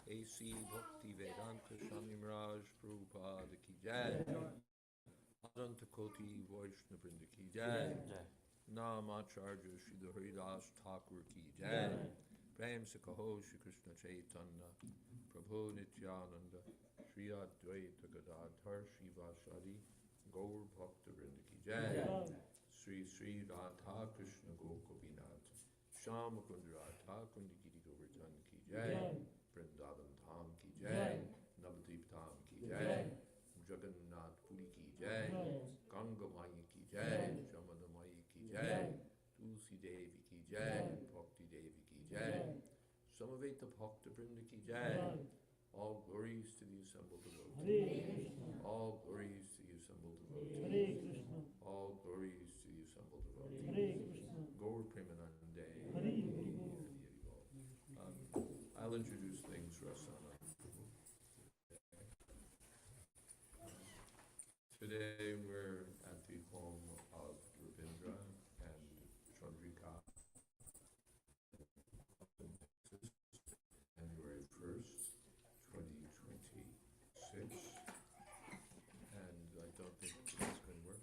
A.C. Bhakti Vedanta Swami Maharaj Prabhupada Ki Jai. Adanta Koti Vaishnava Vrinda Ki Jai. Nam Acharya Shri Haridas Thakur Ki Jai. Prem Se Kaho Shri Krishna Chaitanya Prabhu Nityananda Shri Jayādvaita Gadadhar Shri Vasari Gaur Bhakta Vrinda Ki Jai. Sri Sri Radha Krishna Gokabinath Shama Kundra Radha Kundikiri Govardhan Ki Jai. Vrindavan Dham Ki Jai, Navadvip Dham Ki Jai, Jagannath Puri Ki Jai, Ganga Maya Ki Jai, Jamuna Maya Ki Jai, Tulsi Devi Ki Jai, Bhakti Devi Ki Jai, Samaveta Bhakta Vrinda Ki Jai. All glories to the assembled devotees. All glories to the assembled devotees. All glories to the assembled devotees. Gaur Premanande. I'll introduce things for us on today. We're at the home of Ravindra and Chandrika, January 1st, 2026. And I don't think this is going to work.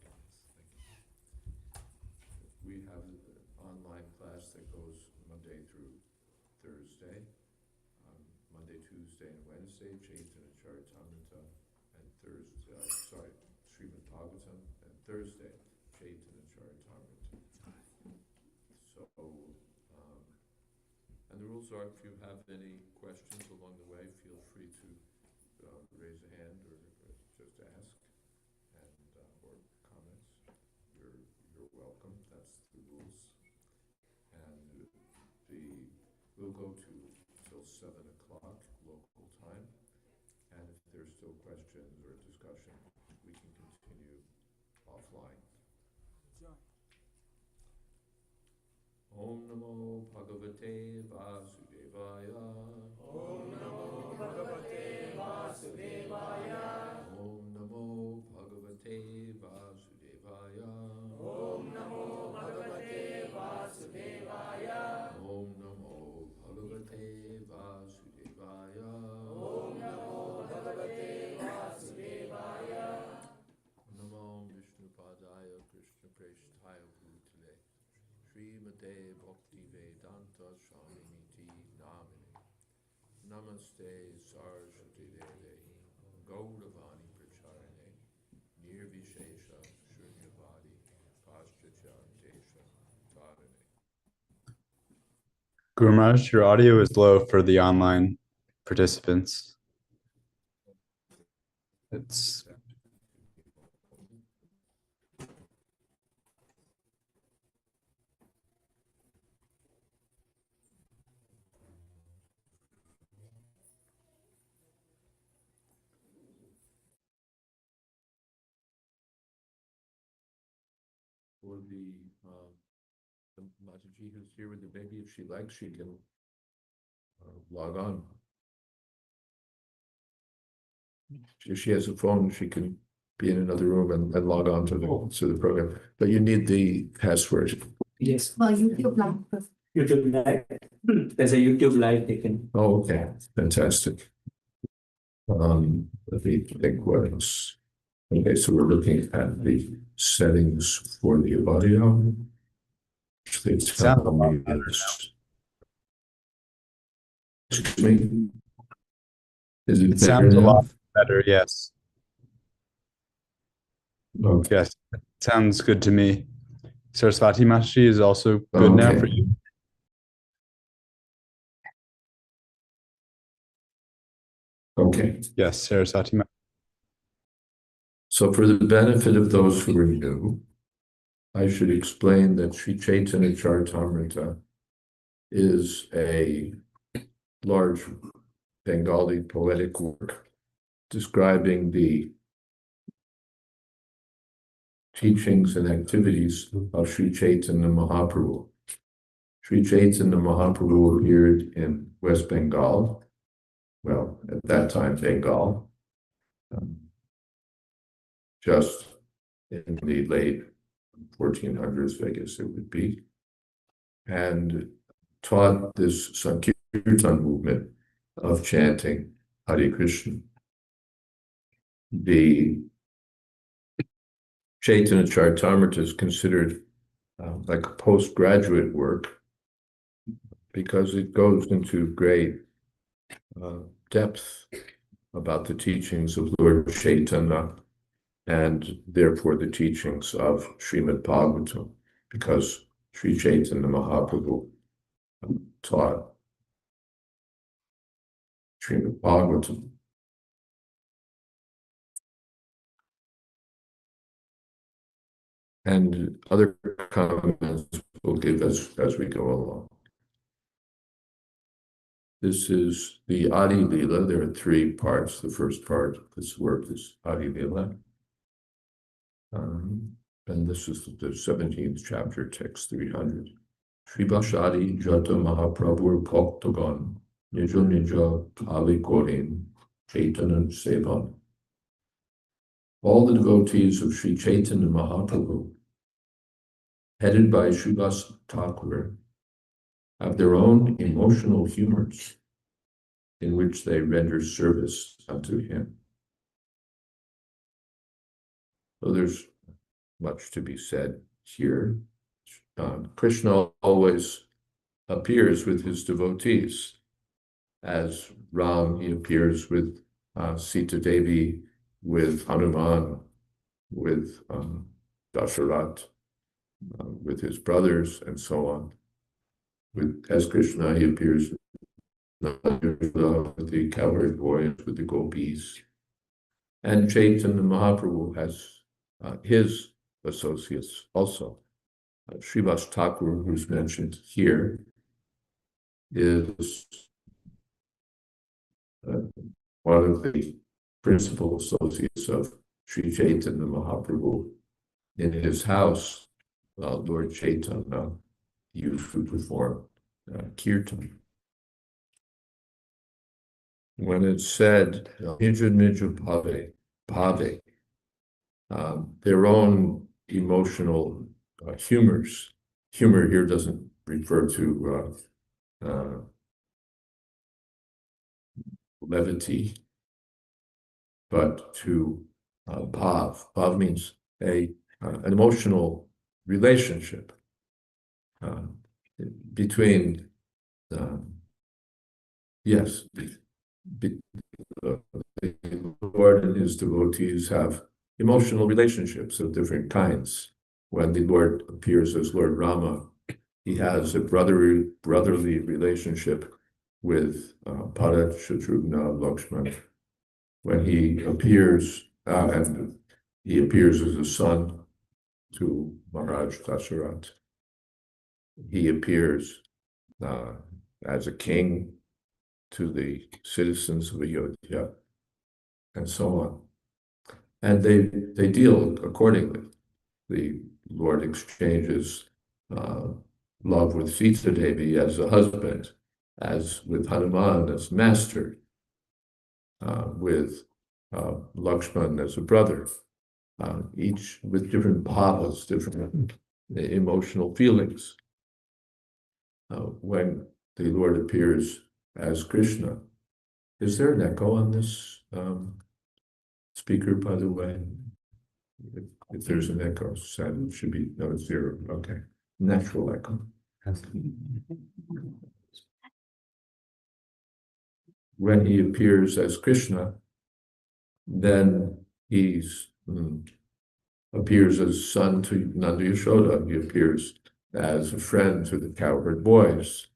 We have an online class that goes Monday through Thursday. Monday, Tuesday, and Wednesday, Chaitanya Caritamrita, and Srimad Bhagavatam, and Thursday, Chaitanya Caritamrita. So, and the rules are, if you have any questions along the way, feel free to raise a hand or just ask, and or comments. You're welcome. That's the rules. And we'll go to till 7 o'clock local time, and if there's still questions or discussion, we can continue offline. Om Namo Bhagavate Vasudevaya. Om Namo Bhagavate Vasudevaya. Om Namo Bhagavate Vasudevaya. Om Namo Bhagavate Vasudevaya. Om Namo Bhagavate Vasudevaya. Om Namo Bhagavate Vasudevaya. Namo Vishnu Padaya Krishna Preshtaya Bhutale Srimate Bhakti Vedanta Swami Niti Namine Namaste Saraswati Deve Gauravani Pracharane Nirvishesha Shunyavadi Paschatya Desha Tarane. Guru Maharaj, your audio is low for the online participants. It's For the Mataji who's here with the baby, if she likes, she can log on. If she has a phone, she can be in another room and log on to the program. But you need the password. Yes, Well, YouTube live. YouTube live. There's a YouTube live taken. Oh, okay, fantastic. Let me think what else. Okay, so we're looking at the settings for the audio. It's Sounds a lot telling me excuse me. Is it It better sounds a now? lot better, yes. Okay. Yes, sounds good to me. Saraswati Mashi is also good now for you. Okay. Yes, Saraswati Mashi. So for the benefit of those who are new, I should explain that Sri Chaitanya Charitamrita is a large Bengali poetic work describing the teachings and activities of Sri Chaitanya Mahaprabhu. Sri Chaitanya Mahaprabhu appeared in West Bengal, well, at that time, Bengal, just in the late 1400s, I guess it would be, and taught this Sankirtan movement of chanting Hare Krishna. The Chaitanya Charitamrita is considered like a postgraduate work because it goes into great depth about the teachings of Lord Chaitanya and therefore the teachings of Srimad Bhagavatam, because Sri Chaitanya Mahaprabhu taught Srimad Bhagavatam. And other comments we'll give as we go along. This is the Adi Lila. There are three parts. The first part of this work is Adi Lila. And this is the 17th chapter, text 300. Sri Bhashadi Jata Mahaprabhur Bhaktagan Nija Nija Kali Korin Chaitanya Sevan. All the devotees of Sri Chaitanya Mahaprabhu, headed by Srivas Thakur, have their own emotional humors in which they render service unto him. So there's much to be said here. Krishna always appears with his devotees. As Ram, he appears with Sita Devi, with Hanuman, with Dasharat, with his brothers, and so on. As Krishna, he appears with the cowherd boys, with the gopis. And Chaitanya Mahaprabhu has his associates also. Srivas Thakur, who's mentioned here, is one of the principal associates of Sri Chaitanya Mahaprabhu. In his house, Lord Chaitanya used to perform kirtan. When it's said, Nija Nija Bhave, their own emotional humors. Humor here doesn't refer to levity, but to bhav. Bhav means an emotional relationship between, yes, the Lord and his devotees have emotional relationships of different kinds. When the Lord appears as Lord Rama, he has a brotherly relationship with Bharat, Shatrughna, Lakshmana. When he appears, and he appears as a son to Maharaj Dasharat. He appears as a king to the citizens of Ayodhya, and so on. And they deal accordingly. The Lord exchanges love with Sita Devi as a husband, as with Hanuman as master, with Lakshman as a brother, each with different bhavas, different the emotional feelings. When the Lord appears as Krishna. Is there an echo on this speaker, by the way? If there's an echo, sad, it should be, no, it's zero. Okay. Natural echo. When he appears as Krishna, then he's appears as son to Nanda Yashoda. He appears as a friend to the cowherd boys.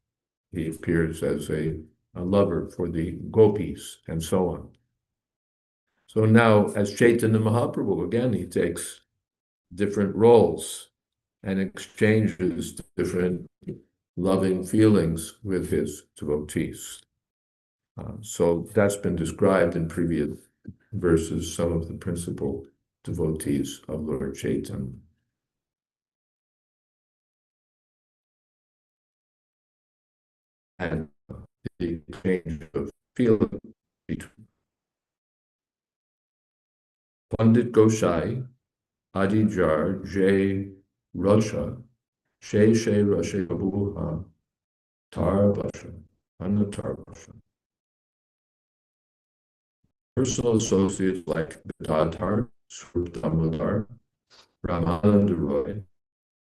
He appears as a lover for the gopis, and so on. So now, as Chaitanya Mahaprabhu, again, he takes different roles and exchanges different loving feelings with his devotees. So that's been described in previous verses, some of the principal devotees of Lord Chaitanya. And the exchange of feeling between Pandit Gosai, Adijar, Jay, Rasha, She Rashe Babuha, Tar Basha, Anatar Basha. Personal associates like Gadadhar, Swarup Damodar, Ramananda Roy,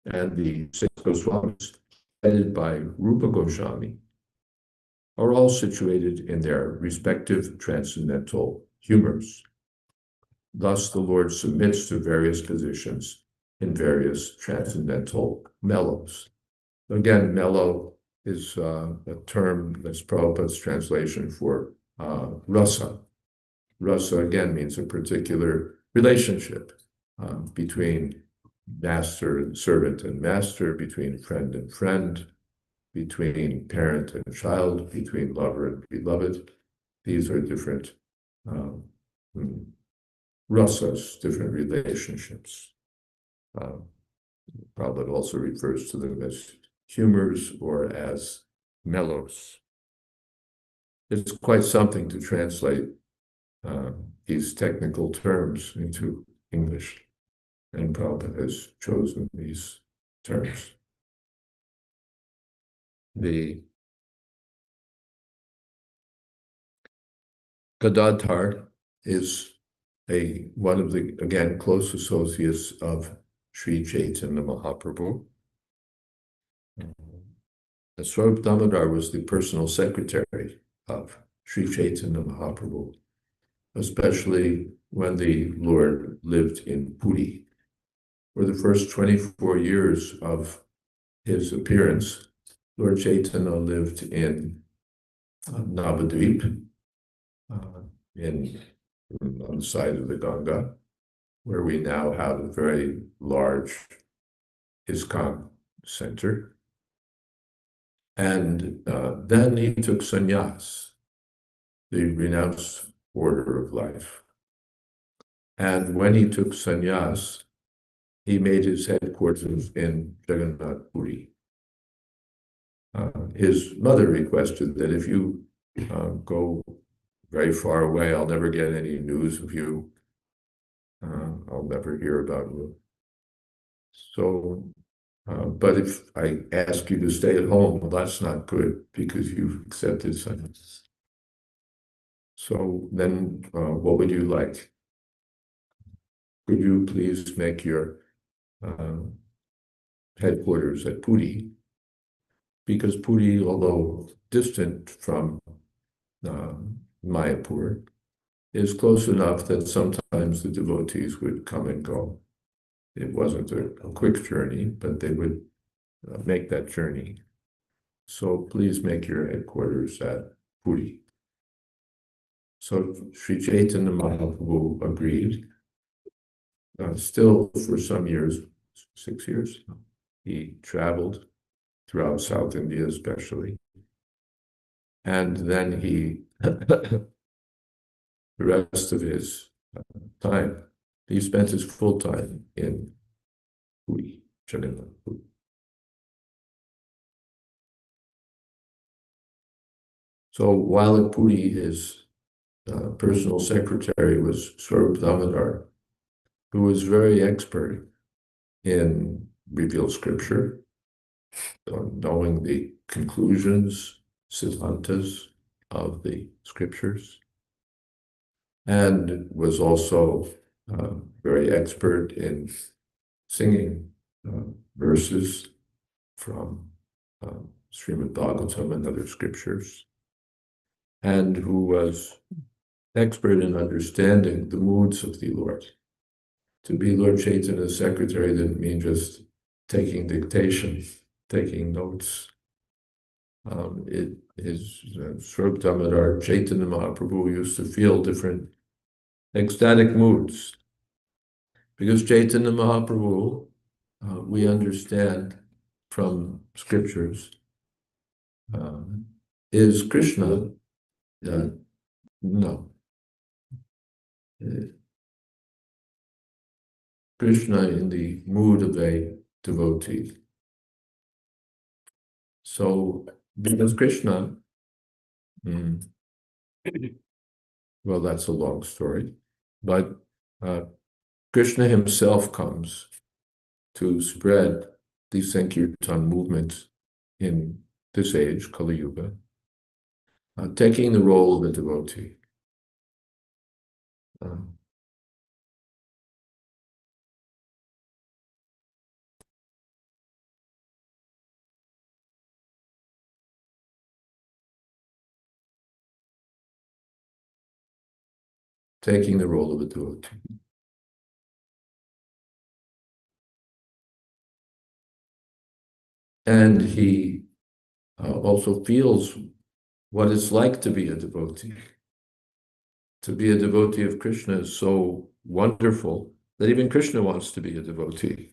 and the six Goswamis, headed by Rupa Goswami, are all situated in their respective transcendental humors. Thus, the Lord submits to various positions in various transcendental mellows. Again, mellow is a term that's Prabhupada's translation for rasa. Rasa, again, means a particular relationship between master and servant and master, between friend and friend, between parent and child, between lover and beloved. These are different rasas, different relationships. Prabhupada also refers to them as humors or as mellows. It's quite something to translate these technical terms into English, and Prabhupada has chosen these terms. The Gadadhar is one of the, again, close associates of Sri Chaitanya Mahaprabhu. Swarup Damodar was the personal secretary of Sri Chaitanya Mahaprabhu, especially when the Lord lived in Puri. For the first 24 years of his appearance, Lord Chaitanya lived in Navadvip, on the side of the Ganga, where we now have a very large ISKCON center. And then he took sannyas, the renounced order of life. And when he took sannyas, he made his headquarters in Jagannath Puri. His mother requested that if you go very far away, I'll never get any news of you. I'll never hear about you. So, but if I ask you to stay at home, well, that's not good because you've accepted sannyas. So then what would you like? Could you please make your headquarters at Puri? Because Puri, although distant from Mayapur, is close enough that sometimes the devotees would come and go. It wasn't a quick journey, but they would make that journey. So please make your headquarters at Puri. So Sri Chaitanya Mahaprabhu agreed. Still for some years, 6 years, he traveled throughout South India especially. And then he, the rest of his time, he spent his full time in Puri, Jagannath Puri. So while at Puri, his personal secretary was Swarup Damodar, who was very expert in revealed scripture, knowing the conclusions, siddhantas of the scriptures, and was also very expert in singing verses from Srimad Bhagavatam and other scriptures, and who was expert in understanding the moods of the Lord. To be Lord Chaitanya's secretary didn't mean just taking dictation, taking notes. Swarup Damodar Chaitanya Mahaprabhu used to feel different ecstatic moods, because Chaitanya Mahaprabhu, we understand from scriptures, is Krishna. No. Krishna in the mood of a devotee. So, because Krishna, well, that's a long story, but Krishna himself comes to spread the Sankirtan movement in this age, Kali Yuga, taking the role of a devotee. Taking the role of a devotee. And he also feels what it's like to be a devotee. To be a devotee of Krishna is so wonderful that even Krishna wants to be a devotee.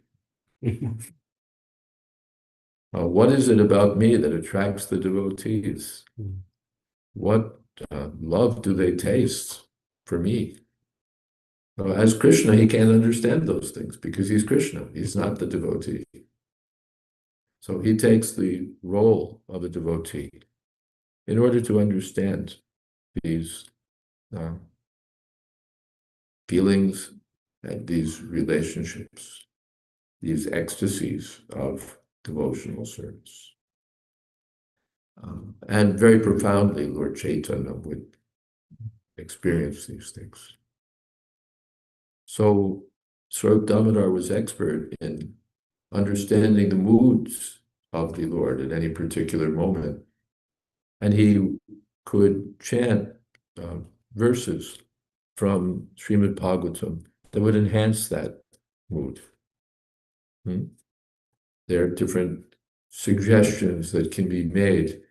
What is it about me that attracts the devotees? What love do they taste for me? As Krishna, he can't understand those things because he's Krishna. He's not the devotee. So he takes the role of a devotee in order to understand these feelings and these relationships, these ecstasies of devotional service. And very profoundly, Lord Chaitanya would experience these things. So Swarup Damodar was expert in understanding the moods of the Lord at any particular moment. And he could chant verses from Srimad Bhagavatam that would enhance that mood. There are different suggestions that can be made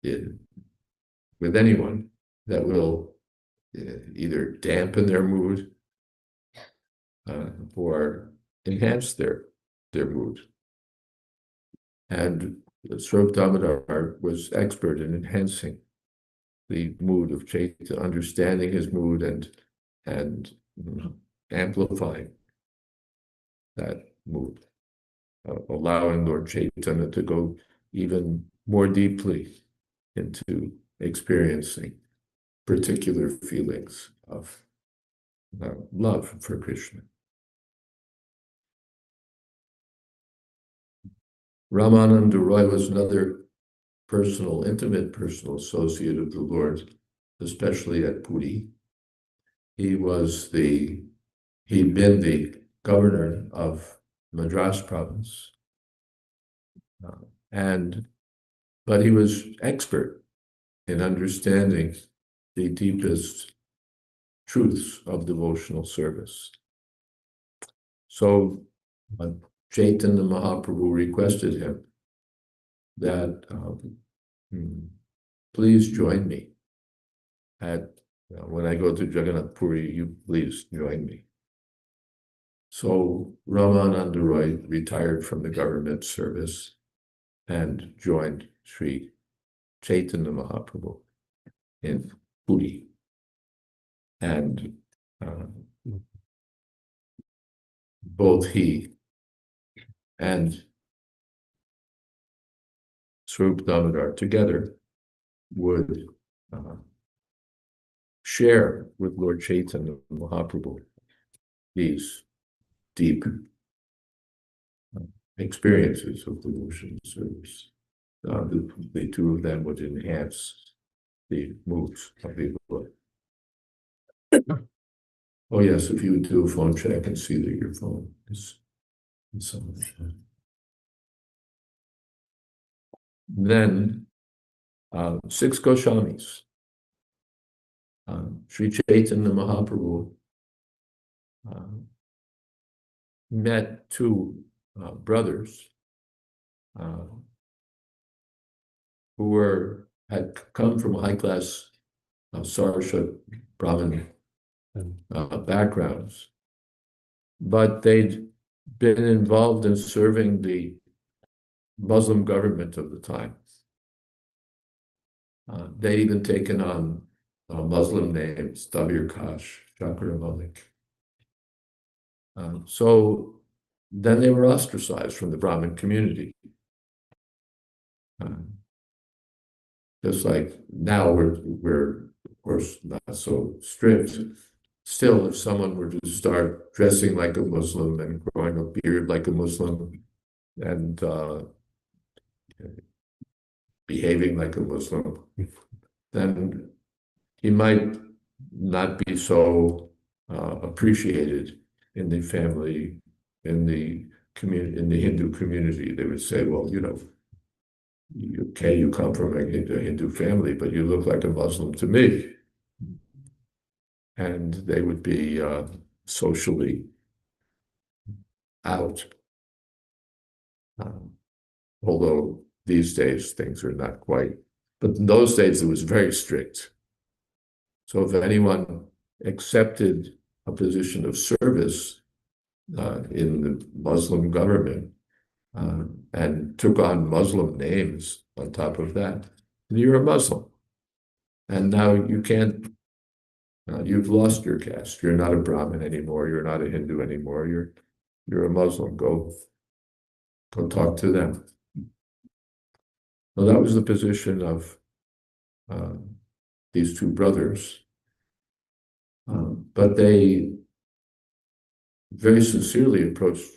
with anyone that will either dampen their mood or enhance their mood. And Swarup Damodar was expert in enhancing the mood of Chaitanya, understanding his mood and amplifying that mood, allowing Lord Chaitanya to go even more deeply into experiencing particular feelings of love for Krishna. Ramananda Roy was another intimate personal associate of the Lord, especially at Puri. He'd been the governor of Madras province, but he was expert in understanding the deepest truths of devotional service. So Chaitanya Mahaprabhu requested him that please join me when I go to Jagannath Puri, you please join me. So Ramananda Roy retired from the government service and joined Sri Chaitanya Mahaprabhu in Puri. And both he and Swarup Damodar together would share with Lord Chaitanya Mahaprabhu these deep experiences of devotional service. The two of them would enhance the moods of the book. Oh yes, if you would do a phone check and see that your phone is in some way. Then 6 Goswamis. Sri Chaitanya Mahaprabhu met 2 brothers who had come from high-class Saraswat Brahmin backgrounds, but they'd been involved in serving the Muslim government of the time. They'd even taken on Muslim names, Tabir Kash, Shakara Malik. So then they were ostracized from the Brahmin community. Just like now we're of course not so strict. Still, if someone were to start dressing like a Muslim and growing a beard like a Muslim and behaving like a Muslim, then he might not be so appreciated in the family, in the community, in the Hindu community. They would say, well, you come from a Hindu family, but you look like a Muslim to me. And they would be socially out. Although these days things are not quite, but in those days it was very strict. So if anyone accepted a position of service in the Muslim government and took on Muslim names on top of that, you're a Muslim. And now you can't, you've lost your caste. You're not a Brahmin anymore. You're not a Hindu anymore. You're a Muslim. Go talk to them. Well, that was the position of these 2 brothers. But they very sincerely approached,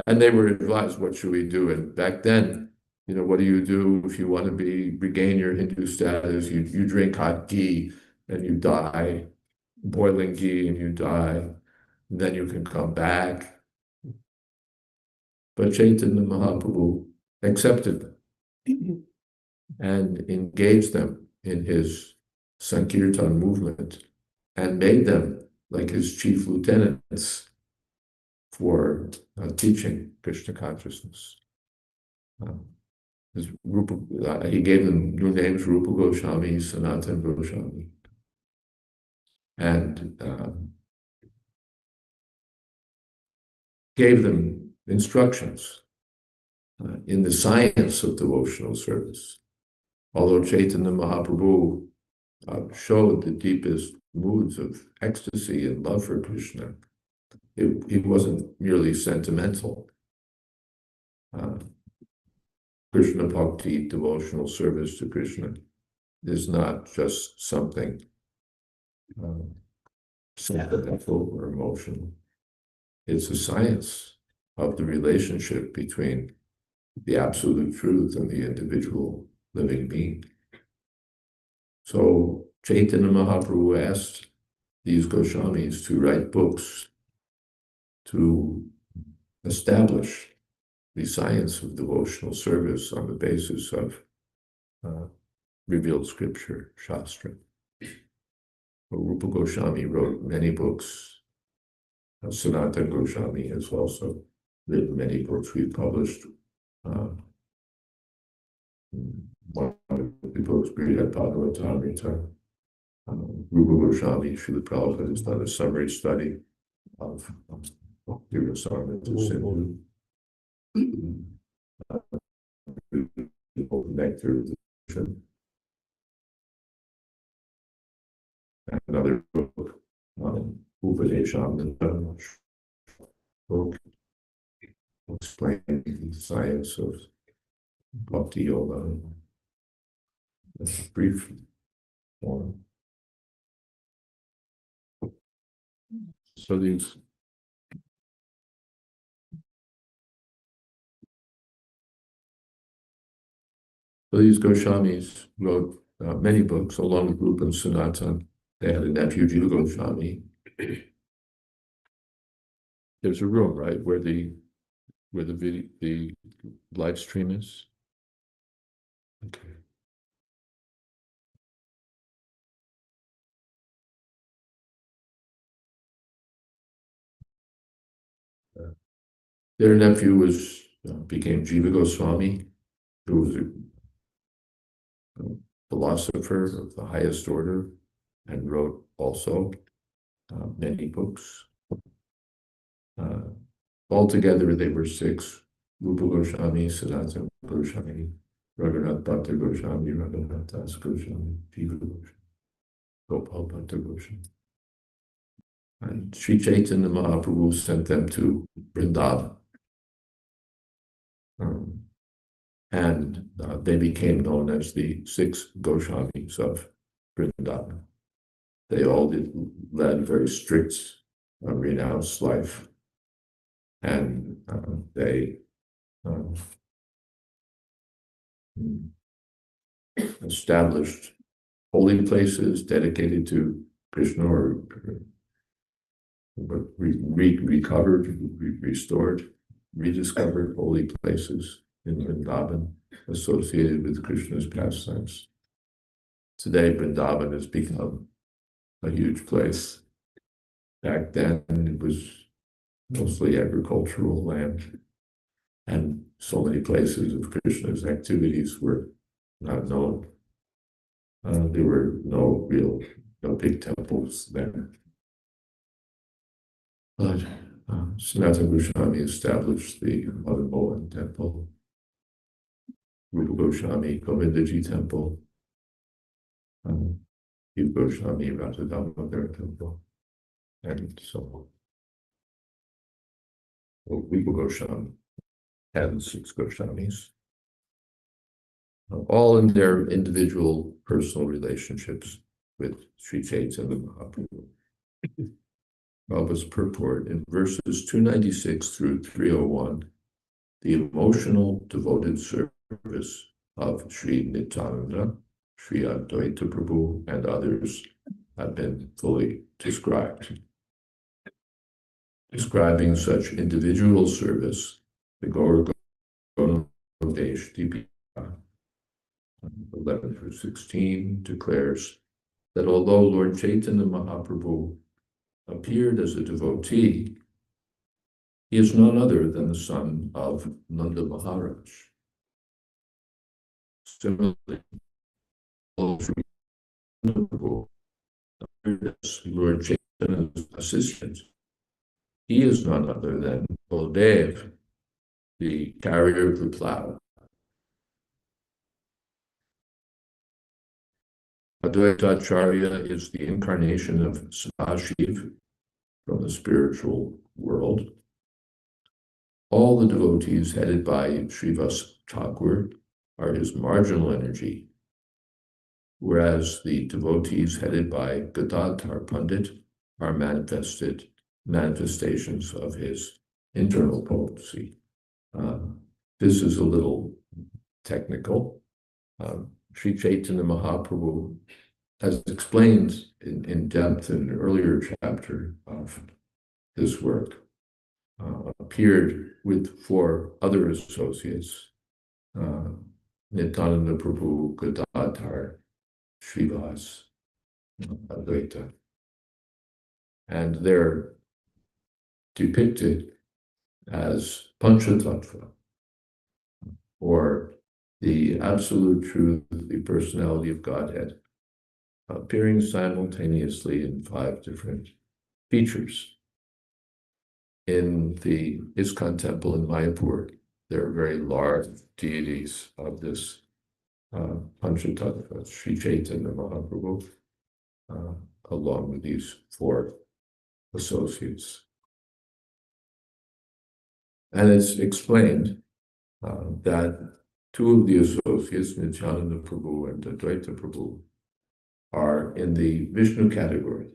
and they were advised, what should we do? And back then, what do you do if you want to regain your Hindu status? You drink hot ghee and you die, boiling ghee and you die, and then you can come back. But Chaitanya Mahaprabhu accepted them and engaged them in his Sankirtan movement and made them like his chief lieutenants for teaching Krishna consciousness. He gave them new names, Rupa Goswami, Sanatana Goswami, and gave them instructions in the science of devotional service. Although Chaitanya Mahaprabhu showed the deepest moods of ecstasy and love for Krishna, he wasn't merely sentimental. Krishna Bhakti, devotional service to Krishna, is not just something sentimental or emotional. It's a science of the relationship between the absolute truth and the individual living being. So Chaitanya Mahaprabhu asked these Goswamis to write books to establish the science of devotional service on the basis of revealed scripture, Shastra. Rupa Goswami wrote many books. Sanatana Goswami has also written many books. We've published one of the books, Jayādvaita. Rupa Goswami, Srila Prabhupada has done a summary study of the Rasamrita Nectar of the Ocean. Another book, Upadeshamrita, book explaining the science of Bhakti Yoga. That's a brief form. So these So these Goswamis wrote many books along with Rupa and Sanatan. They had a nephew, Jiva Goswami. There's a room, right, where the live stream is. Okay. Their nephew became Jiva Goswami, who was a philosopher of the highest order and wrote also many books. Altogether, they were 6: Rupa Goswami, Sanatana Goswami, Raghunath Bhatta Goswami, Raghunath Das Goswami, Jiva Goswami, Gopal Bhatta Goswami. And Sri Chaitanya Mahaprabhu sent them to Vrindavan. And they became known as the 6 Goswamis of Vrindavan. They all led very strict, renounced life. And they established holy places dedicated to Krishna, or recovered, restored, rediscovered holy places in Vrindavan associated with Krishna's pastimes. Today, Vrindavan has become a huge place. Back then, it was mostly agricultural land, and so many places of Krishna's activities were not known. There were no big temples there. But Sanatana Goswami established the Madan Mohan temple, Rupa Goswami, Govindaji temple, Jiva Goswami, Radha Damodar temple, and so on. Well, Rupa Goswami and 6 Goswamis, all in their individual personal relationships with Sri Chaitanya Mahaprabhu. Prabhupada's purport in verses 296 through 301, the emotional devoted service of Sri Nityananda, Sri Jayādvaita Prabhu, and others have been fully described. Describing such individual service, the Gaur Ganesh Dipika 11 through 16 declares that although Lord Chaitanya Mahaprabhu appeared as a devotee, he is none other than the son of Nanda Maharaj. Similarly, Lord Chaitanya's assistant, he is none other than Baldev, the carrier of the plow. Advaita Acharya is the incarnation of Sadashiv from the spiritual world. All the devotees headed by Srivas Thakur are his marginal energy, whereas the devotees headed by Gadadhar Pandit are manifestations of his internal potency. This is a little technical. Sri Chaitanya Mahaprabhu has explained in depth in an earlier chapter of his work, appeared with 4 other associates, Nityananda Prabhu, Gadadhar, Srivas, Advaita, and they're depicted as Panchatattva, or the absolute truth, the personality of Godhead, appearing simultaneously in 5 different features. In the ISKCON temple in Mayapur, there are very large deities of this Panchatattva, Sri Chaitanya Mahaprabhu, along with these 4 associates. And it's explained that 2 of the associates, Nityananda Prabhu and Advaita Prabhu, are in the Vishnu category.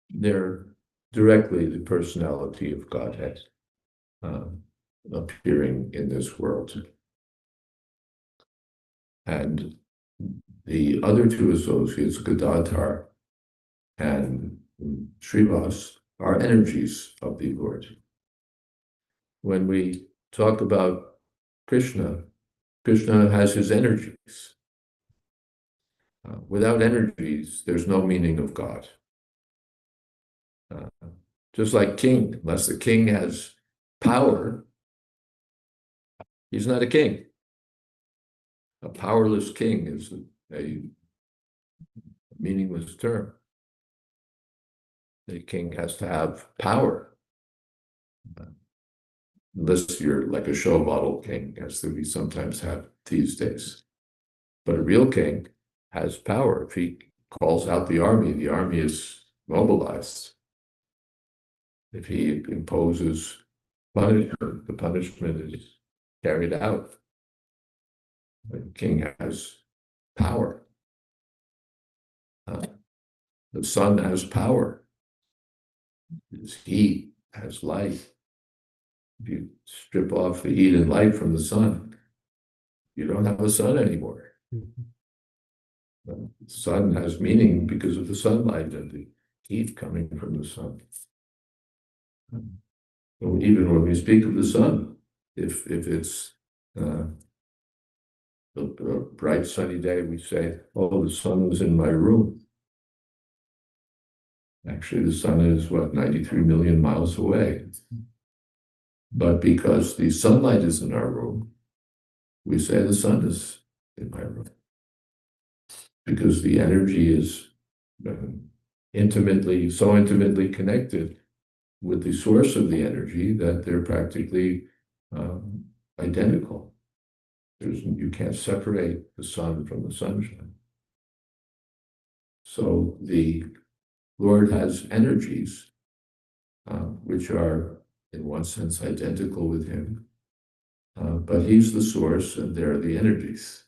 They're directly the personality of Godhead appearing in this world. And the other two associates, Gadadhar and Srivas, are energies of the Lord. When we talk about Krishna, Krishna has his energies. Without energies, there's no meaning of God. Just like king, unless the king has power, he's not a king. A powerless king is a meaningless term. The king has to have power. Unless you're like a show model king, as we sometimes have these days. But a real king has power. If he calls out the army is mobilized. If he imposes punishment, the punishment is carried out. The king has power. The sun has power. His heat has light. If you strip off the heat and light from the sun, you don't have a sun anymore. The sun has meaning because of the sunlight and the heat coming from the sun. Even when we speak of the sun, if it's a bright sunny day, we say, "Oh, the sun was in my room." Actually, the sun is 93 million miles away. But because the sunlight is in our room, we say the sun is in my room. Because the energy is so intimately connected with the source of the energy that they're practically identical. You can't separate the sun from the sunshine. So the Lord has energies which are, in one sense, identical with him, but he's the source and they're the energies.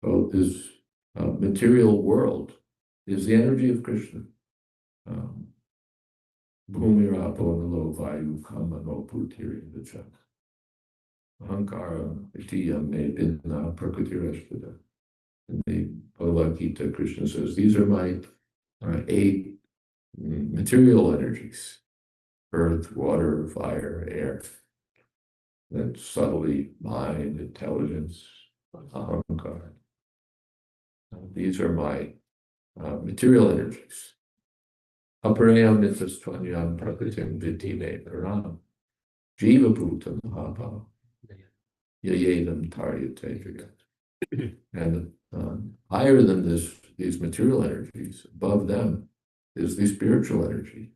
So this material world is the energy of Krishna. Bhumirapo nalo vayu kama no putiri vichak. Ahankara itiya me vidna prakritirashpada. In the Bhagavad Gita, Krishna says, these are my 8 material energies: earth, water, fire, air. Then subtly, mind, intelligence, ahankara. These are my material energies. Aparayam nitastvanyam prakritim vidime param jiva bhuta mahabhav yayedam taryate jagat. And higher than these material energies, above them, is the spiritual energy,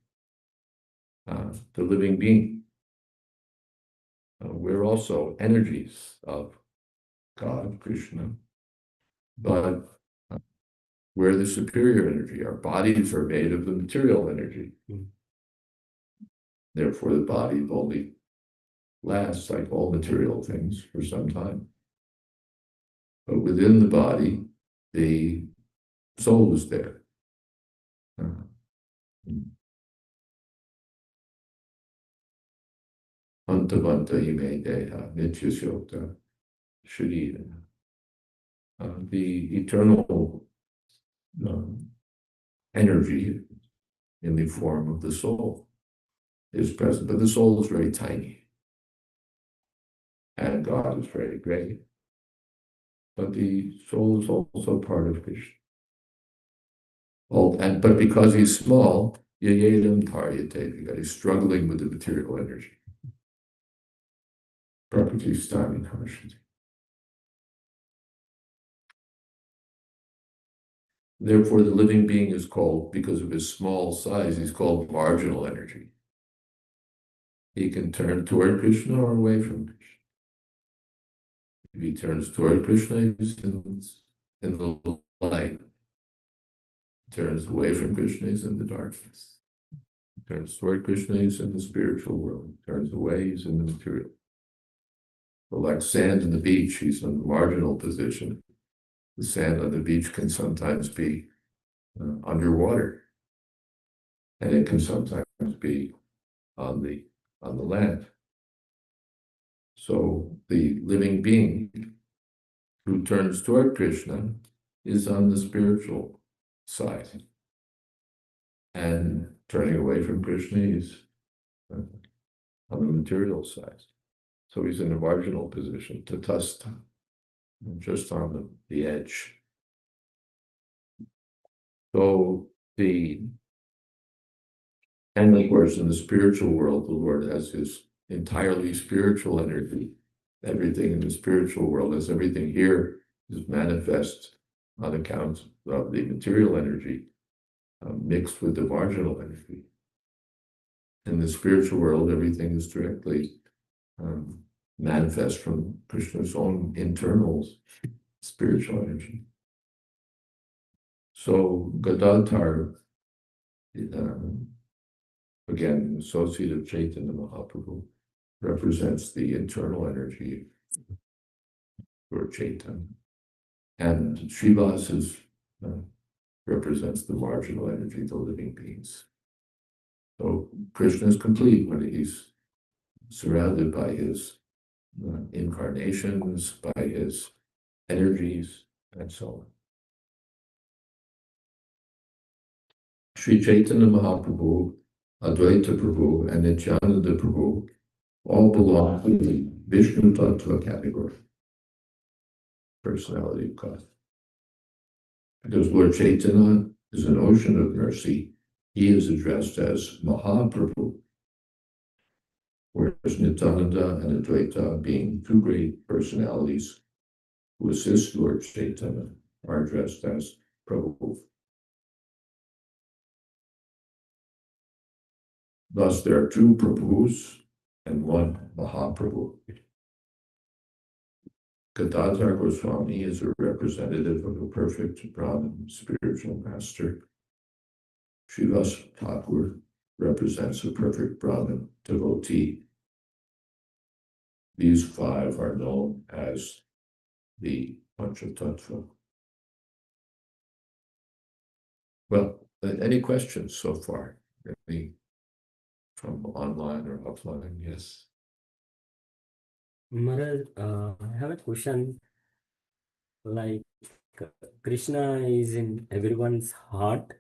the living being. We're also energies of God, Krishna, but we're the superior energy. Our bodies are made of the material energy. Therefore, the body only lasts, like all material things, for some time. But within the body, the soul is there. Antavanta ime deha nityasyota sharira. The eternal energy in the form of the soul is present, but the soul is very tiny. And God is very great. But the soul is also part of Krishna. But because he's small, yayedam taryate, he's struggling with the material energy. Prakriti stami karshati. Therefore, the living being is called, because of his small size, he's called marginal energy. He can turn toward Krishna or away from Krishna. If he turns toward Krishna, he's in the light. Turns away from Krishna, he's in the darkness. Turns toward Krishna, he's in the spiritual world. Turns away, he's in the material. But like sand on the beach, he's in a marginal position. The sand on the beach can sometimes be underwater, and it can sometimes be on the land. So the living being who turns toward Krishna is on the spiritual side. And turning away from Krishna is on the material side. So he's in a marginal position, tatastha, just on the edge. So and of course, in the spiritual world, the Lord has his entirely spiritual energy. Everything in the spiritual world, as everything here, is manifest on account of the material energy mixed with the marginal energy. In the spiritual world, everything is directly manifest from Krishna's own internal spiritual energy. So Gadadhar, again, associate of Chaitanya Mahaprabhu, represents the internal energy for Chaitanya. And Srivas represents the marginal energy, the living beings. So Krishna is complete when he's surrounded by his incarnations, by his energies, and so on. Sri Chaitanya Mahaprabhu, Advaita Prabhu, and Nityananda Prabhu all belong to the Vishnu Tattva category, personality of God. Because Lord Chaitanya is an ocean of mercy, he is addressed as Mahaprabhu, whereas Nityananda and Advaita, being two great personalities who assist Lord Chaitanya, are addressed as Prabhu. Thus, there are two Prabhus and one Mahaprabhu. Gadadhar Goswami is a representative of a perfect Brahman spiritual master. Srivas Thakur represents a perfect Brahman devotee. These five are known as the Panchatattva. Well, any questions so far? Any from online or offline? Yes. Maharaj, I have a question. Like Krishna is in everyone's heart,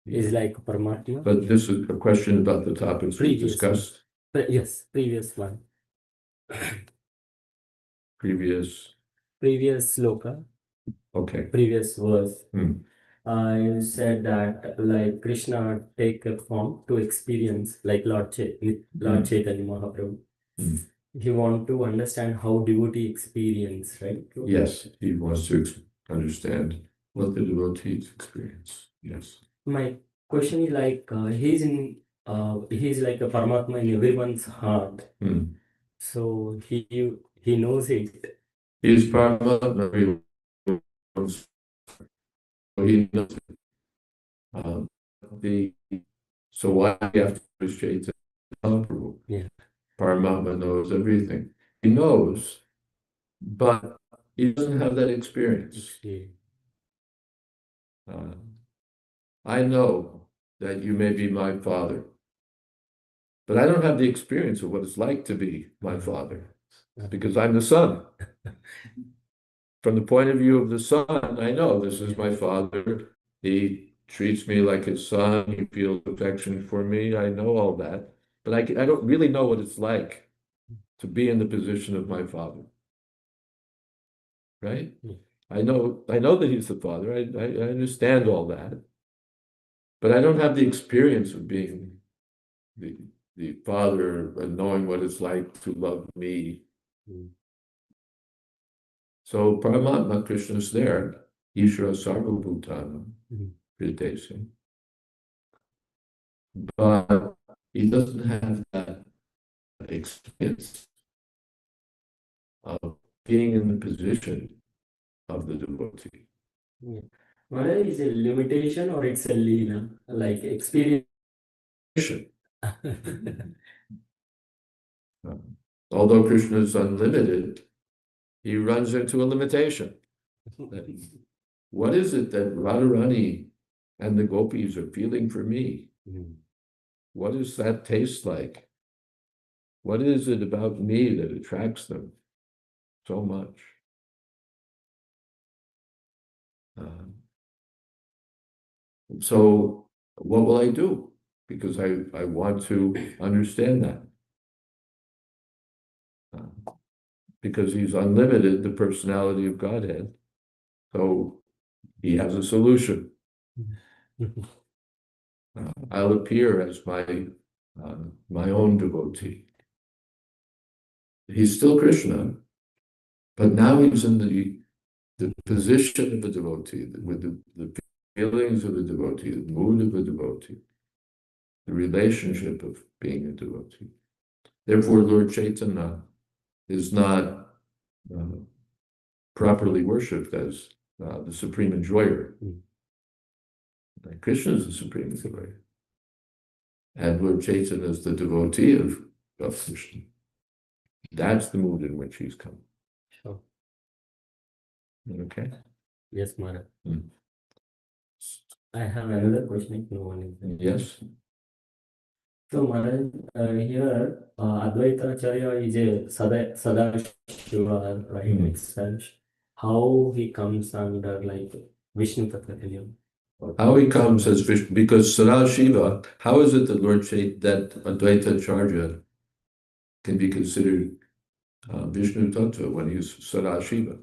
is like Paramatma. But this is a question about the topics we Previous discussed. Yes, previous one. Previous, Sloka, okay. previous verse. Hmm. You said that like Krishna take a form to experience, like Lord Chaitanya Mahaprabhu. Hmm. He want to understand how devotee experience, right? Yes, he wants to understand what the devotees experience. Yes. My question is like he's like a Paramatma in everyone's heart. Hmm. So he knows it. He is Paramatma. He knows so why do you have to appreciate the Mahaprabhu? Yeah. Paramatma knows everything. He knows, but he doesn't have that experience. Yeah. I know that you may be my father, but I don't have the experience of what it's like to be my father because I'm the son. From the point of view of the son, I know this is my father. He treats me like his son. He feels affection for me. I know all that, but I don't really know what it's like to be in the position of my father. Right? Yeah. I know that he's the father. I understand all that, but I don't have the experience of being the father and knowing what it's like to love me. Mm. So Paramatma Krishna is there, Ishvara Sarvabhutana, Hridayasya. But he doesn't have that experience of being in the position of the devotee. Yeah. Whether it's a limitation or it's a leela, like experience. Although Krishna is unlimited, he runs into a limitation. What is it that Radharani and the gopis are feeling for me? What does that taste like? What is it about me that attracts them so much? So what will I do? Because I want to understand that. Because he's unlimited, the personality of Godhead. So he has a solution. I'll appear as my own devotee. He's still Krishna, but now he's in the position of a devotee, with the feelings of a devotee, the mood of a devotee, the relationship of being a devotee. Therefore, Lord Chaitanya is not properly worshipped as the supreme enjoyer. Krishna is the supreme enjoyer. And Lord Chaitanya is the devotee of Krishna. That's the mood in which he's come. Sure. Okay? Yes, Maharaj. Mm. I have another question if no one is there. Yes? So, Maharaj, here, Advaita Acharya is a Sada Shiva, right? Mhm. Itself. How he comes under like Vishnu Tattva? How he comes as Vishnu, because Sadashiva, how is it that Lord that Advaita Acharya can be considered Vishnu Tattva when he's Sadashiva?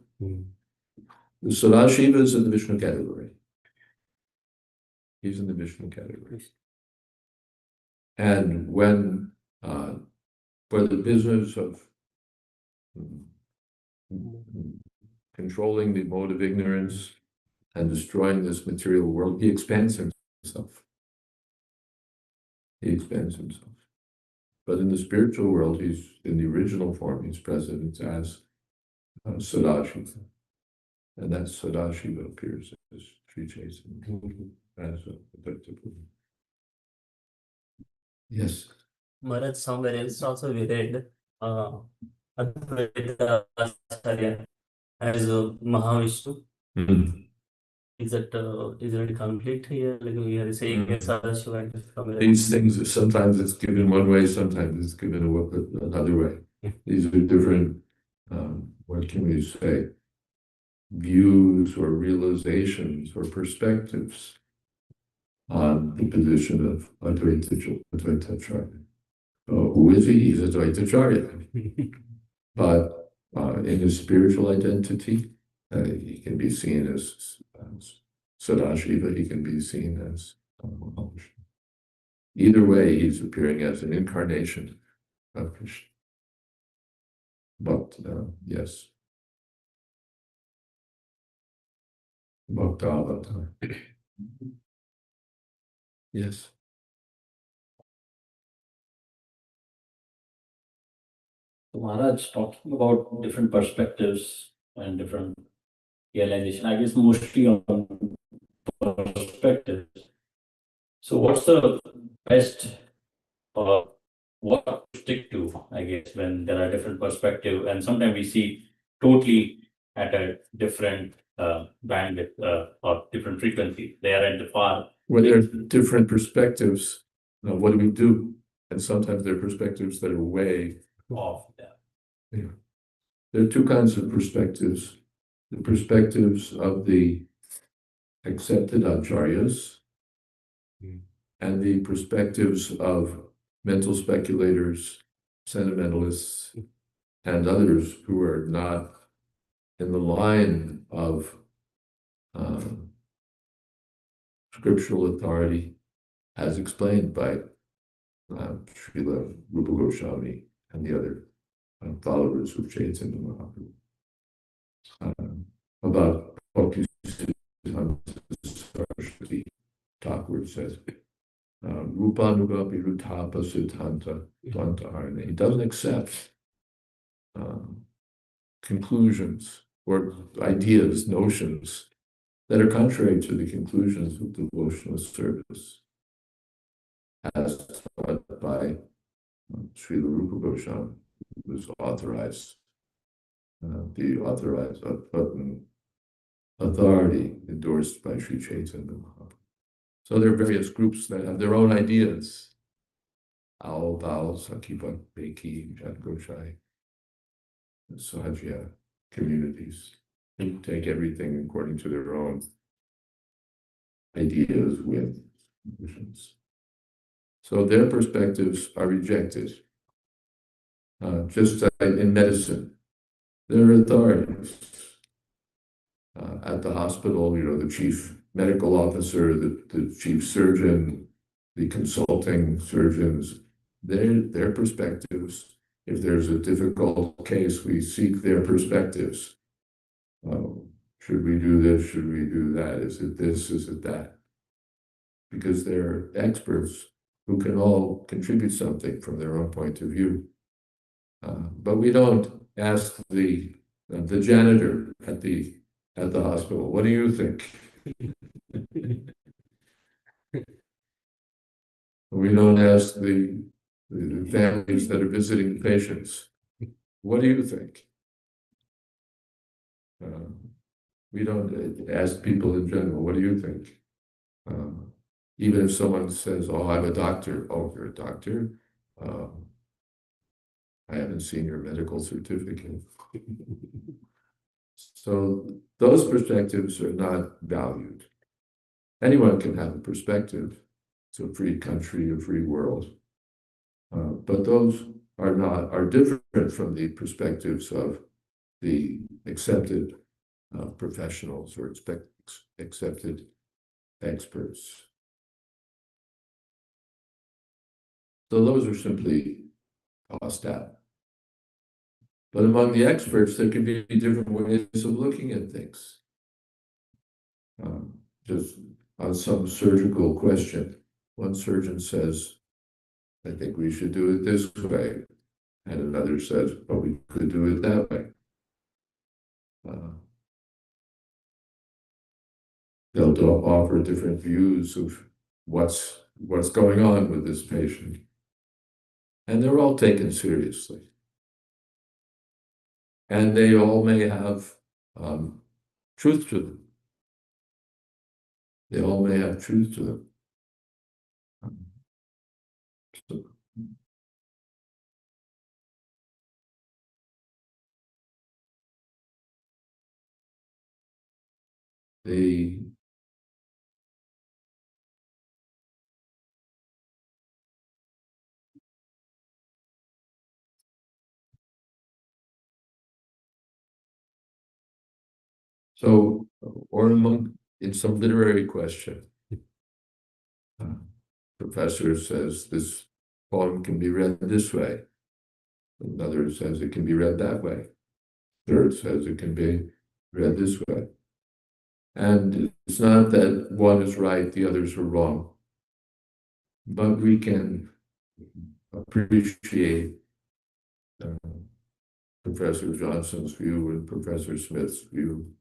The Sadashiva is in the Vishnu category. He's in the Vishnu category. And when, for the business of controlling the mode of ignorance and destroying this material world, he expands himself. He expands himself. But in the spiritual world, he's in the original form, he's present as Sadashiva. And that Sadashiva appears as Sri Chaitanya, as Advaita Buddha. Yes. Maharaj, somewhere else also we read Advaita Acharya as Mahavishnu. Mhm. Is it complete here? Like we are saying Sadashiva and somewhere These things, sometimes it's given one way, sometimes it's given another way. These are different, what can we say, views or realizations or perspectives on the position of Advaita Acharya. Who is he? He's Advaita Acharya. But in his spiritual identity, he can be seen as Sadashiva, he can be seen as Mahavishnu. Either way, he's appearing as an incarnation of Krishna. But yes, Bhakta Avatar. Yes. So Maharaj, talking about different perspectives and different realization, I guess mostly on perspectives. So what's the best or what to stick to, I guess, when there are different perspectives and sometimes we see totally at a different bandwidth or different frequency. They are at the far. When there are different perspectives, what do we do? And sometimes there are perspectives that are way Off. Yeah. Yeah. There are two kinds of perspectives. The perspectives of the accepted acharyas and the perspectives of mental speculators, sentimentalists, and others who are not in the line of scriptural authority as explained by Srila Rupa Goswami and the other followers of Chaitanya Mahaprabhu. About Bhakti Saraswati Thakur says, Rupanugapi Rutapa Siddhanta Dvanta Arne. He doesn't accept conclusions or ideas, notions that are contrary to the conclusions of devotional service, as taught by Srila Rupa Goswami, who was authorized, the authorized authority endorsed by Sri Chaitanya Mahaprabhu. So there are various groups that have their own ideas. Owl, Bal, Sakiba, Beki, Jadgoshai, Sahajya communities. They take everything according to their own ideas, with visions. So their perspectives are rejected. Just like in medicine, there are authorities. At the hospital, the chief medical officer, the chief surgeon, the consulting surgeons, their perspectives. If there's a difficult case, we seek their perspectives. Should we do this? Should we do that? Is it this? Is it that? Because they're experts who can all contribute something from their own point of view. But we don't ask the janitor at the hospital, what do you think? We don't ask the families that are visiting patients, what do you think? We don't ask people in general, what do you think? Even if someone says, oh, I'm a doctor. Oh, you're a doctor? I haven't seen your medical certificate. So those perspectives are not valued. Anyone can have a perspective. It's a free country, a free world. But those are different from the perspectives of the accepted professionals or accepted experts. So those are simply tossed out. But among the experts, there can be different ways of looking at things. Just on some surgical question, one surgeon says, I think we should do it this way. And another says, well, we could do it that way. They'll offer different views of what's going on with this patient. And they're all taken seriously. And they all may have truth to them. They all may have truth to them. Or in some literary question, professor says this poem can be read this way. Another says it can be read that way. Third says it can be read this way. And it's not that one is right, the others are wrong. But we can appreciate Professor Johnson's view and Professor Smith's view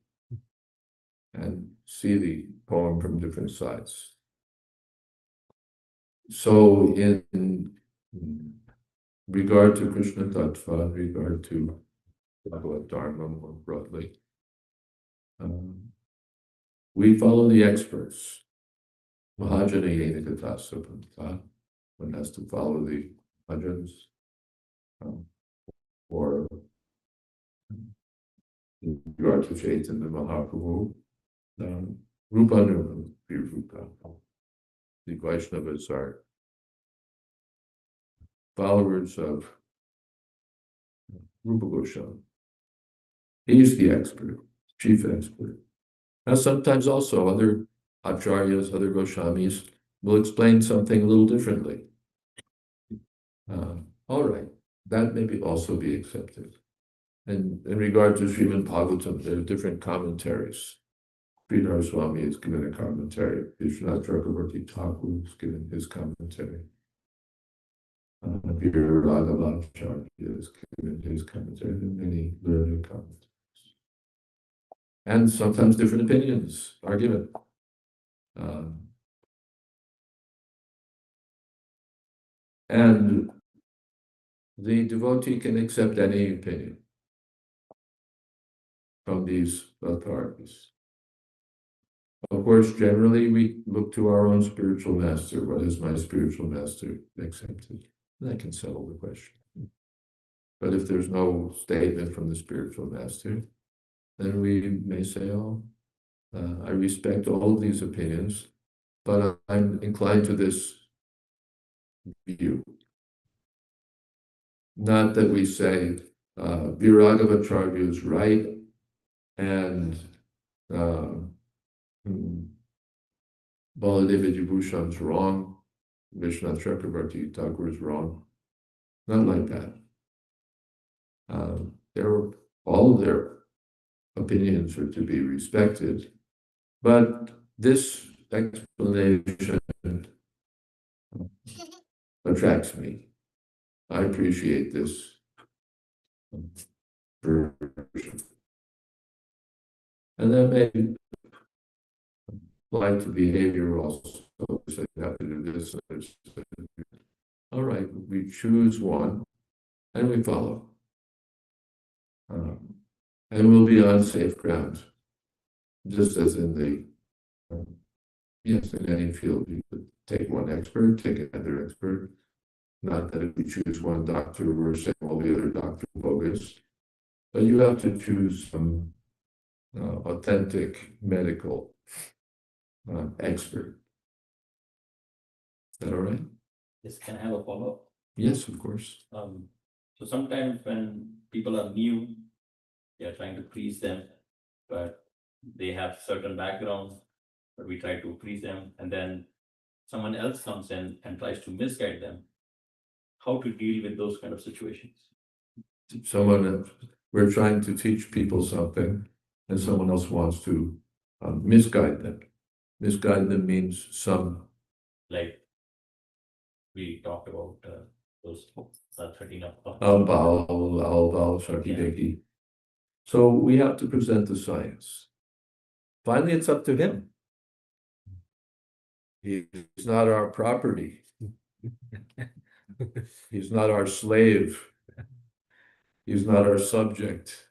and see the poem from different sides. So in regard to Krishna Tattva, in regard to Bhagavad Dharma more broadly, we follow the experts. Mahajana Yenikathasa Pantha. One has to follow the Mahajans. Or in regard to Chaitanya Mahaprabhu, Rupa Virupa. The Vaishnavas are followers of Rupa Goswami. He's the expert, chief expert. Now, sometimes also other acharyas, other Goswamis will explain something a little differently. All right, that may also be accepted. And in regard to Srimad Bhagavatam, there are different commentaries. Sridhar Swami has given a commentary. Vishwanath Chakravarti Thakur has given his commentary. Veer Raghavacharya has given his commentary, and many learned commentaries. And sometimes different opinions are given. And the devotee can accept any opinion from these authorities. Of course, generally we look to our own spiritual master. What has my spiritual master accepted? That can settle the question. But if there's no statement from the spiritual master, then we may say, oh, I respect all of these opinions, but I'm inclined to this view. Not that we say Viragavacharya is right and Baladeva Vibhushan is wrong, Vishwanath Chakravarti Thakur is wrong. Not like that. All of their opinions are to be respected, but this explanation attracts me. I appreciate this version. And that may apply to behavior also. So you have to do this. All right, we choose one and we follow. And we'll be on safe ground, just as in the, yes, in any field, you could take one expert, take another expert. Not that if we choose one doctor, we're saying all the other doctors are bogus, but you have to choose some authentic medical expert. Is that all right? Yes, can I have a follow-up? Yes, of course. So sometimes when people are new, they are trying to please them, but they have certain background, but we try to please them, and then someone else comes in and tries to misguide them. How to deal with those kind of situations? We're trying to teach people something, and someone else wants to misguide them. Misguide them means Like we talked about those 13 of Al Shaki Deki. So we have to present the science. Finally, it's up to him. He's not our property. He's not our slave. He's not our subject.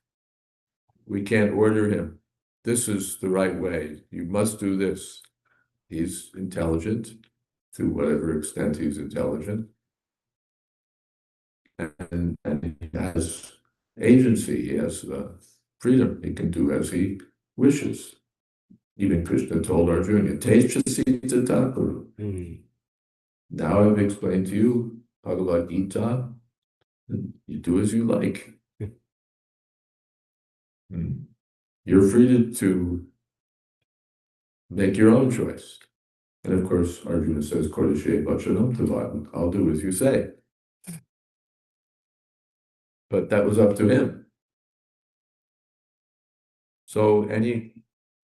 We can't order him. This is the right way. You must do this. He's intelligent, to whatever extent he's intelligent. And he has agency, he has freedom. He can do as he wishes. Even Krishna told Arjuna, Teshasita Thakur. Now I've explained to you Bhagavad Gita. You do as you like. You're free to make your own choice. And of course, Arjuna says, Kodashe Bachanam Tavad. I'll do as you say. But that was up to him. So any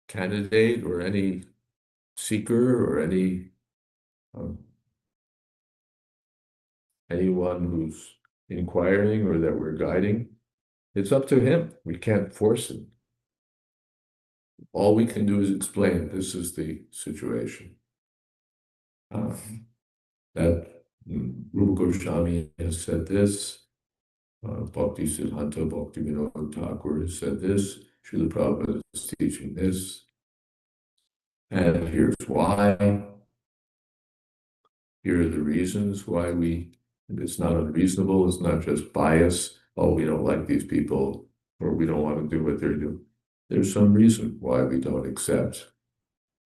candidate or any seeker or anyone who's inquiring or that we're guiding, it's up to him. We can't force him. All we can do is explain this is the situation. That Rupa Goswami has said this, Bhakti Siddhanta Bhakti Vinod Thakur has said this, Srila Prabhupada is teaching this, and here's why. Here are the reasons why it's not unreasonable, it's not just bias, oh, we don't like these people, or we don't want to do what they're doing. There's some reason why we don't accept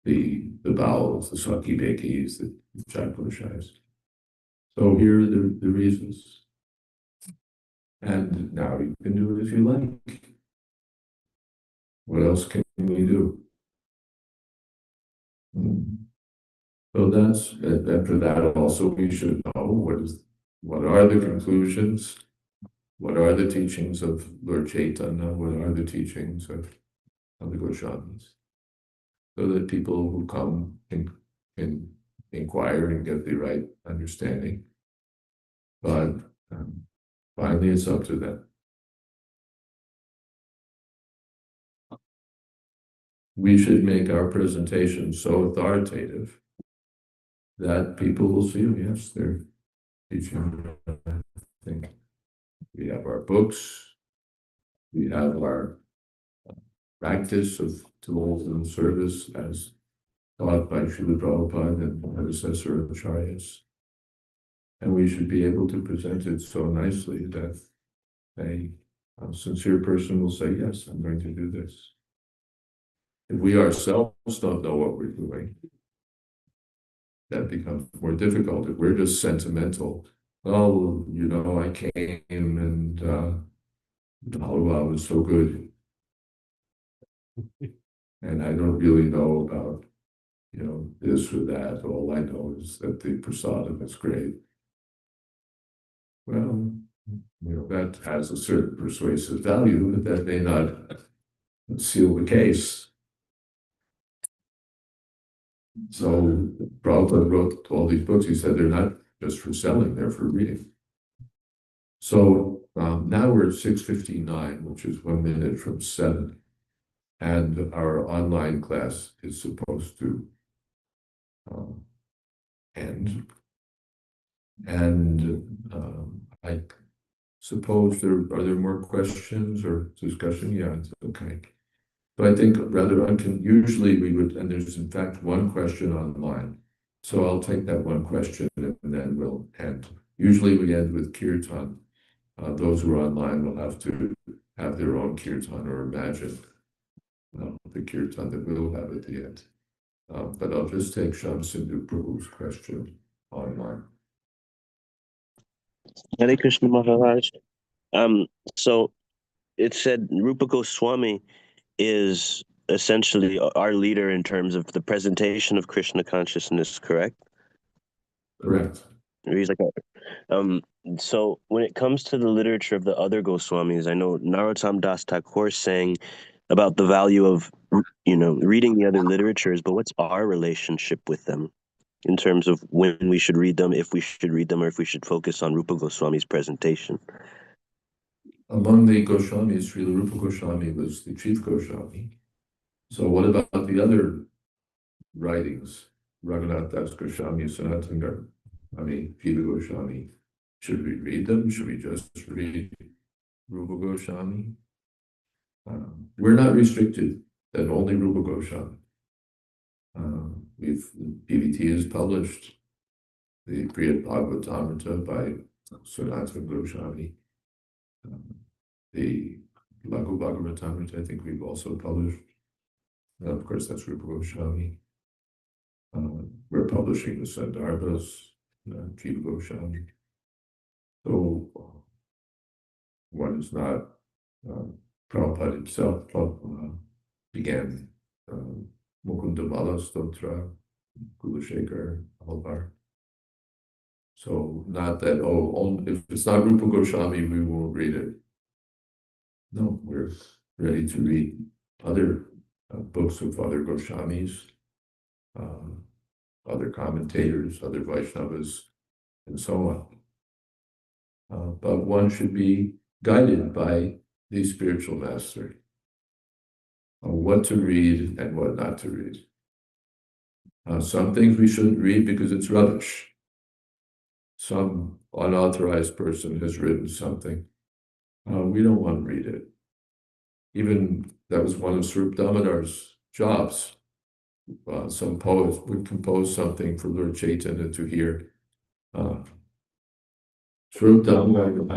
the bowels, the Saki Bekis, the Chakrashais. So here are the reasons. And now you can do it as you like. What else can we do? So after that also we should know what are the conclusions, what are the teachings of Lord Chaitanya, what are the teachings of the Goswamis, so that people who come can inquire and get the right understanding. But finally, it's up to them. We should make our presentation so authoritative that people will see, yes, they're teaching. I think we have our books, we have our practice of devotional service as taught by Srila Prabhupada and predecessor acharyas. And we should be able to present it so nicely that a sincere person will say, yes, I'm going to do this. If we ourselves don't know what we're doing, that becomes more difficult. If we're just sentimental, oh, I came and halwa was so good, and I don't really know about, this or that. All I know is that the prasadam is great. Well, that has a certain persuasive value, but that may not seal the case. So Prabhupada wrote all these books. He said they're not just for selling, they're for reading. So now we're at 6:59, which is 1 minute from 7. And our online class is supposed to end. And I suppose are there more questions or discussion? Yeah, it's okay. But I think usually we would, and there's in fact one question online. So I'll take that one question and then we'll end. Usually we end with kirtan. Those who are online will have to have their own kirtan or imagine the kirtan that we'll have at the end. But I'll just take Shamsindhu Prabhu's question online. Hare Krishna Maharaj. So it said Rupa Goswami is essentially our leader in terms of the presentation of Krishna consciousness, correct? Correct. He's like, so when it comes to the literature of the other Goswamis, I know Narottam Das Thakur saying about the value of, reading the other literatures, but what's our relationship with them in terms of when we should read them, if we should read them, or if we should focus on Rupa Goswami's presentation? Among the Goswamis, Srila Rupa Goswami was the chief Goswami. So what about the other writings? Raghunath Das Goswami, Sanatana Goswami, Jiva Goswami. Should we read them? Should we just read Rupa Goswami? We're not restricted that only Rupa Goswami. PVT is published the Jayādvaita by Sanatana Goswami. The Lagu Bhagavatamrita, I think we've also published. Of course, that's Rupa Goswami. We're publishing the Sandarbhas, Jiva Goswami. So one is not, Prabhupada himself began Mukundamala Stotra, Kulashekar, Alvar. So not that, if it's not Rupa Goswami, we won't read it. No, we're ready to read other books of other Goswamis, other commentators, other Vaishnavas, and so on. But one should be guided by the spiritual master on what to read and what not to read. Some things we shouldn't read because it's rubbish. Some unauthorized person has written something. We don't want to read it. Even that was one of Swarup Damodar's jobs. Some poet would compose something for Lord Chaitanya to hear. Swarup Damodar will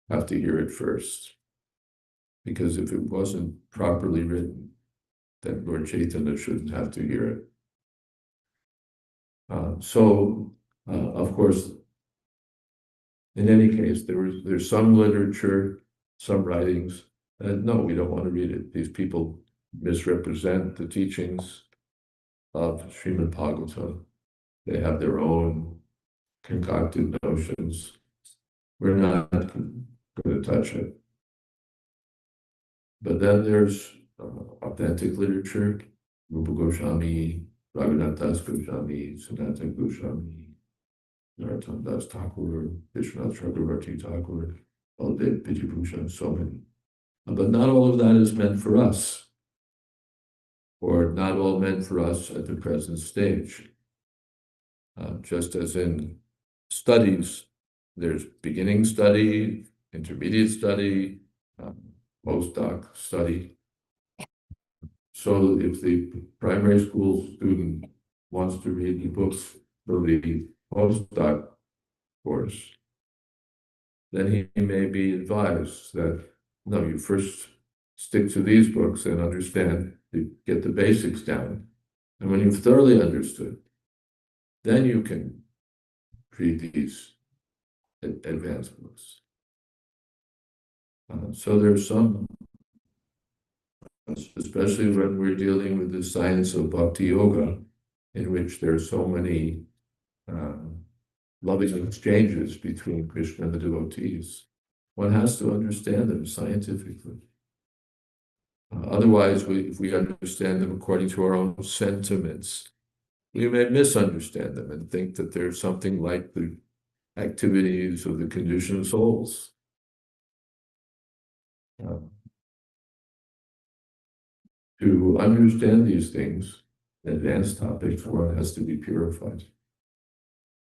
have to hear it first. Because if it wasn't properly written, then Lord Chaitanya shouldn't have to hear it. Of course, in any case, there's some literature, some writings that no, we don't want to read it. These people misrepresent the teachings of Srimad Bhagavatam. They have their own concocted notions. We're not going to touch it. But then there's authentic literature, Rupa Goswami, Raghunath Das Goswami, Sanatana Goswami, Narottam Das Thakur, Vishwanath Chakravarti Thakur, Baldev Vijayabhushan, so many. But not all of that is meant for us, or not all meant for us at the present stage. Just as in studies, there's beginning study, intermediate study, postdoc study. So if the primary school student wants to read the books for the postdoc course, then he may be advised that, no, you first stick to these books and understand, get the basics down. And when you've thoroughly understood, then you can read these advanced books. So there's some, especially when we're dealing with the science of bhakti yoga, in which there's so many loving exchanges between Krishna and the devotees, one has to understand them scientifically. Otherwise, if we understand them according to our own sentiments, we may misunderstand them and think that they're something like the activities of the conditioned souls. To understand these things, advanced topics, one has to be purified.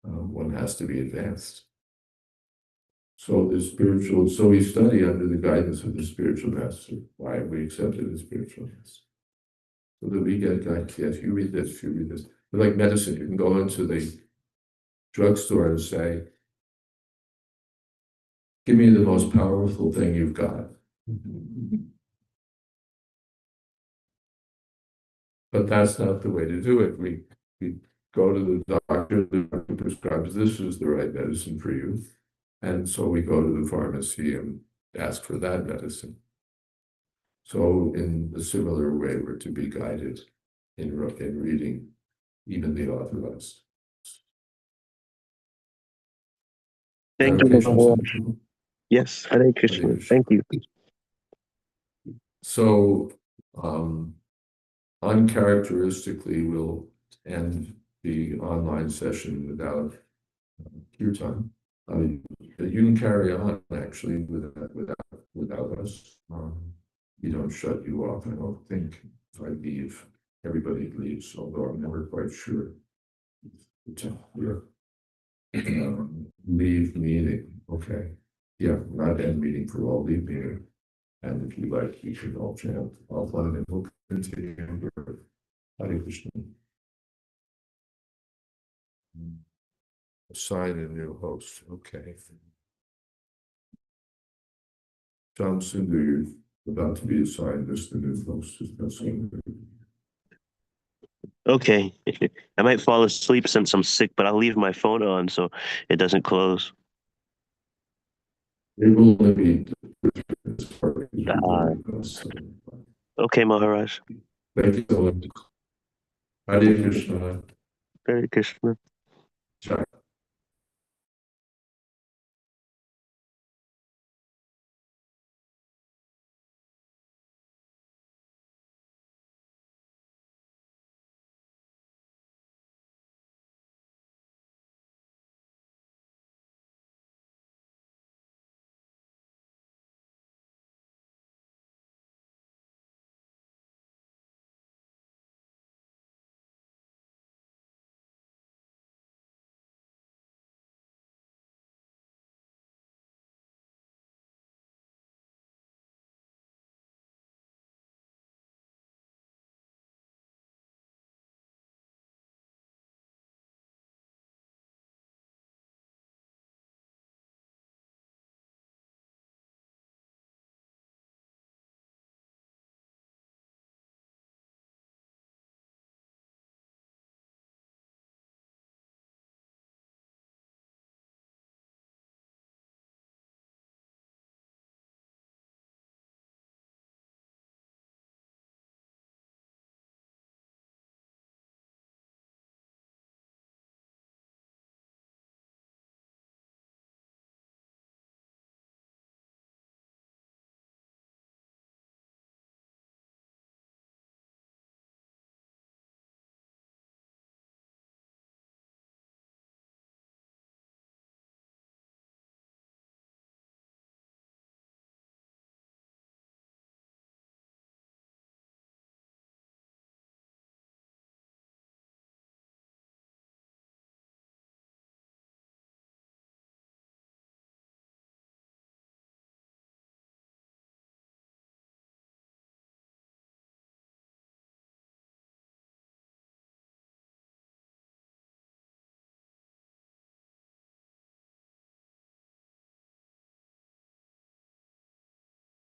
One has to be advanced. So we study under the guidance of the spiritual master. Why have we accepted the spiritual master? So that we get guidance. Yes, you read this, you read this. But like medicine, you can go into the drugstore and say, give me the most powerful thing you've got. But that's not the way to do it. We go to the doctor prescribes this is the right medicine for you. And so we go to the pharmacy and ask for that medicine. So in a similar way, we're to be guided in reading even the authorized. Thank you, Maharaj. Yes, Hare Krishna. Thank you. So uncharacteristically, we'll end the online session without kirtan. You can carry on actually without us. We don't shut you off. I don't think if I leave, everybody leaves, although I'm never quite sure. Leave meeting. Okay. Yeah, not end meeting for all, leave meeting. And if you like, you should all chant offline and we'll continue. Hare Krishna. Assign a new host. Okay. John Sundar, you're about to be assigned as the new host. Okay. I might fall asleep since I'm sick, but I'll leave my phone on so it doesn't close. It will be. Okay, Maharaj. Thank you so much. Hare Krishna. Hare Krishna. Jai.